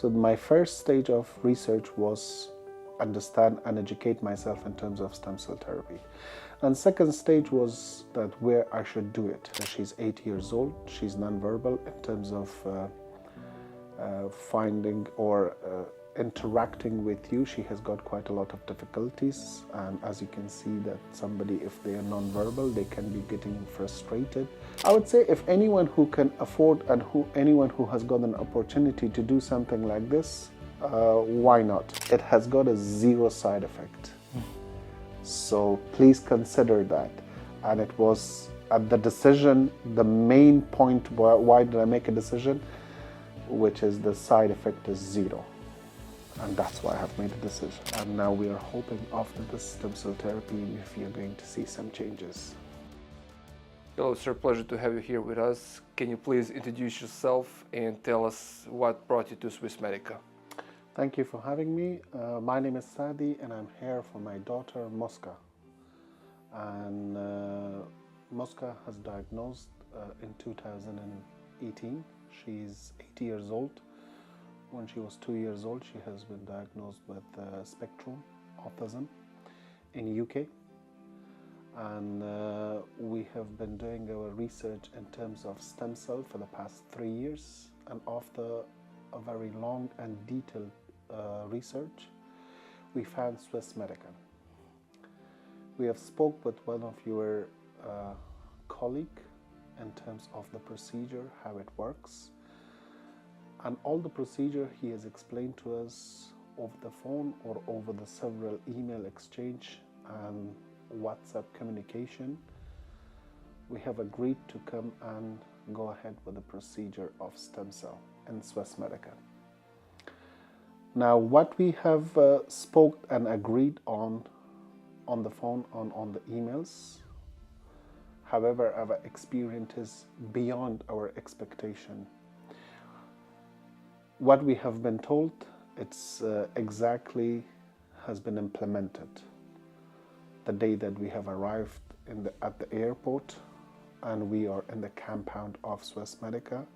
So my first stage of research was understand and educate myself in terms of stem cell therapy. And second stage was that where I should do it. She's 8 years old, she's nonverbal in terms of finding or interacting with you. She has got quite a lot of difficulties, and as you can see that somebody, if they are nonverbal, they can be getting frustrated. I would say if anyone who can afford and anyone who has got an opportunity to do something like this, why not? It has got a zero side effect. So please consider that. And it was at the decision, the main point, why did I make a decision, which is the side effect is zero. And that's why I have made a decision. And now we are hoping after this stem cell therapy, if you're going to see some changes. Hello, sir. Pleasure to have you here with us. Can you please introduce yourself and tell us what brought you to Swiss Medica? Thank you for having me. My name is Sadi, and I'm here for my daughter, Mosca. And Mosca has diagnosed in 2018. She's 8 years old. When she was 2 years old, she has been diagnosed with spectrum autism in UK. And we have been doing our research in terms of stem cell for the past 3 years. And after a very long and detailed research, we found Swiss Medica. We have spoke with one of your colleague in terms of the procedure, how it works. And all the procedure he has explained to us over the phone or over the several email exchange and WhatsApp communication. We have agreed to come and go ahead with the procedure of stem cell in Swiss Medica. Now, what we have spoke and agreed on the phone, on the emails, however, our experience is beyond our expectation. What we have been told, it's exactly has been implemented. The day that we have arrived at the airport, and we are in the compound of Swiss Medica.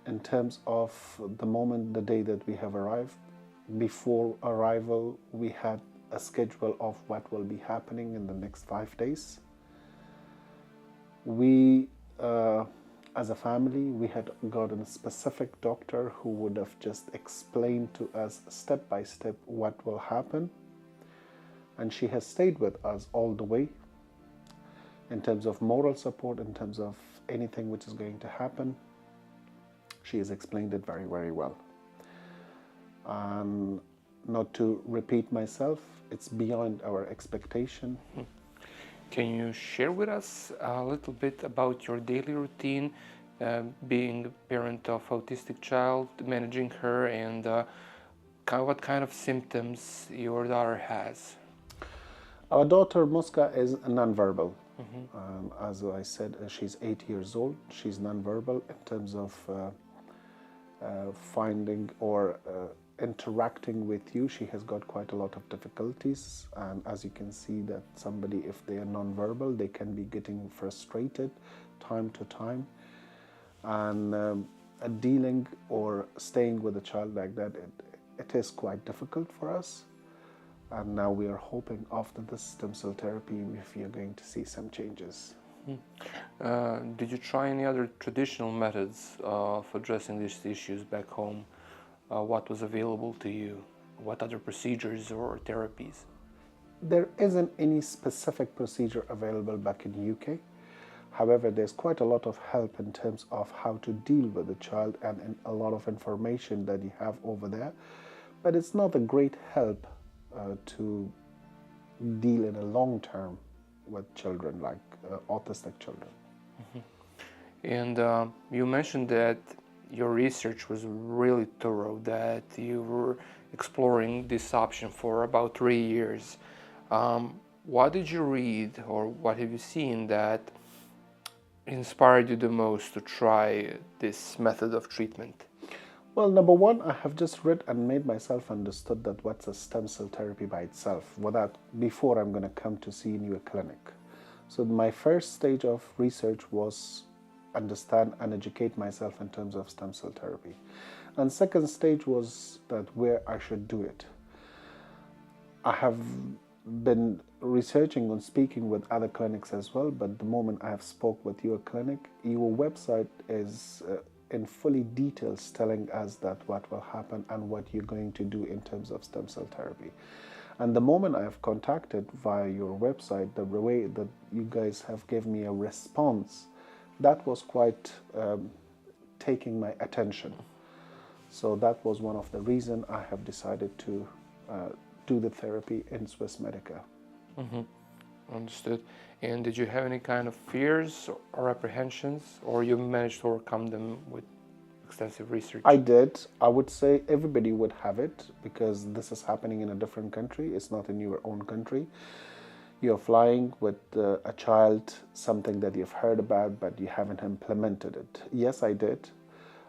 In terms of the moment, the day that we have arrived, before arrival, we had a schedule of what will be happening in the next 5 days. We, as a family, we had gotten a specific doctor who would have just explained to us step by step what will happen. And she has stayed with us all the way in terms of moral support, in terms of anything which is going to happen. She has explained it very, very well. And not to repeat myself, it's beyond our expectation. Can you share with us a little bit about your daily routine, being a parent of autistic child, managing her, and what kind of symptoms your daughter has? Our daughter Mosca is nonverbal. As I said, she's 8 years old. She's nonverbal in terms of finding or interacting with you. She has got quite a lot of difficulties, and as you can see that somebody, if they are nonverbal, they can be getting frustrated time to time, and dealing or staying with a child like that, it is quite difficult for us. And now we are hoping after this stem cell therapy, if you're going to see some changes. Did you try any other traditional methods of addressing these issues back home? What was available to you? What other procedures or therapies? There isn't any specific procedure available back in the UK. However, there's quite a lot of help in terms of how to deal with the child, and a lot of information that you have over there. But it's not a great help to deal in a long term with children like autistic children. And you mentioned that your research was really thorough, that you were exploring this option for about 3 years. What did you read, or what have you seen that inspired you the most to try this method of treatment? Well, number one, I have just read and made myself understood that what's a stem cell therapy by itself, before I'm going to come to see you in a clinic. So my first stage of research was understand and educate myself in terms of stem cell therapy. And second stage was that where I should do it. I have been researching and speaking with other clinics as well, but the moment I have spoke with your clinic, your website is in fully details telling us that what will happen and what you're going to do in terms of stem cell therapy. And the moment I have contacted via your website, the way that you guys have given me a response, that was quite taking my attention. So that was one of the reasons I have decided to do the therapy in Swiss Medica. Mm-hmm. Understood. And did you have any kind of fears or apprehensions, or you managed to overcome them with extensive research? I did. I would say everybody would have it because this is happening in a different country. It's not in your own country. You're flying with a child, something that you've heard about, but you haven't implemented it. Yes, I did.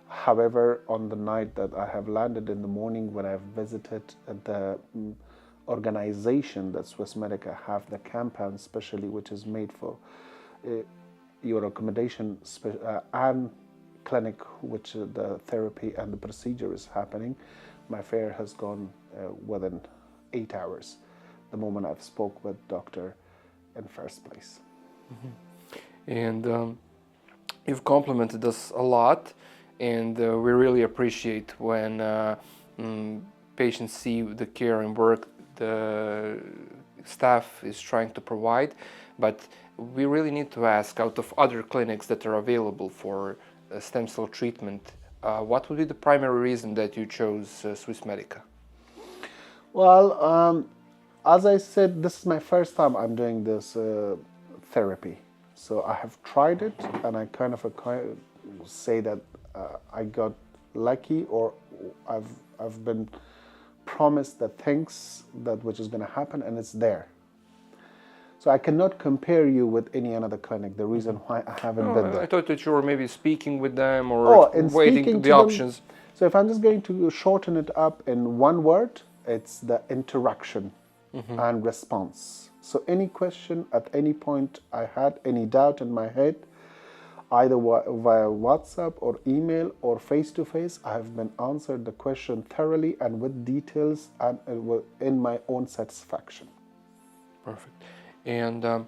However, on the night that I have landed in the morning, when I've visited the organization that Swiss Medica have, the compound specially, which is made for your accommodation and clinic, which the therapy and the procedure is happening, my fare has gone within 8 hours, the moment I've spoke with doctor in first place. Mm-hmm. And you've complimented us a lot, and we really appreciate when patients see the care and work the staff is trying to provide, but we really need to ask, out of other clinics that are available for stem cell treatment, what would be the primary reason that you chose Swiss Medica? Well, as I said, this is my first time I'm doing this therapy. So I have tried it, and I kind of say that I got lucky, or I've been promised the things that which is going to happen, and it's there. So I cannot compare you with any another clinic. The reason why I haven't been there. I thought that you were maybe speaking with them or waiting the options. Them, so if I'm just going to shorten it up in one word, it's the interaction and response. So any question at any point I had, any doubt in my head, either via WhatsApp or email or face-to-face, I have been answered the question thoroughly and with details and in my own satisfaction. Perfect. And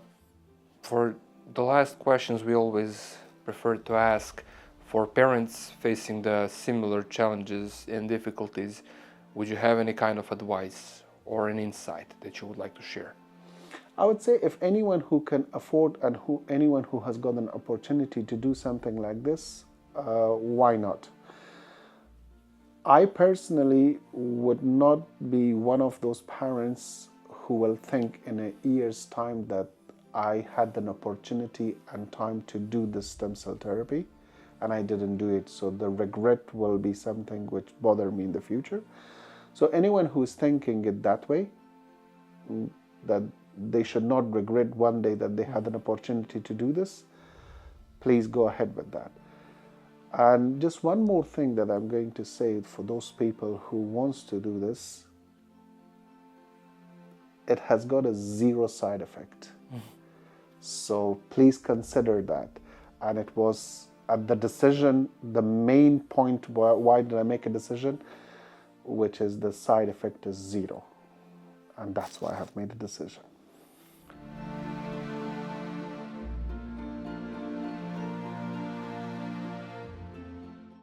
for the last questions, we always prefer to ask for parents facing the similar challenges and difficulties. Would you have any kind of advice or an insight that you would like to share? I would say if anyone who can afford and anyone who has got an opportunity to do something like this, why not? I personally would not be one of those parents who will think in a year's time that I had an opportunity and time to do this stem cell therapy and I didn't do it. So the regret will be something which bother me in the future. So anyone who is thinking it that way, that they should not regret one day that they had an opportunity to do this, please go ahead with that. And just one more thing that I'm going to say for those people who wants to do this, it has got a zero side effect. So please consider that. And it was at the decision, the main point why did I make a decision, which is the side effect is zero. And that's why I have made a decision.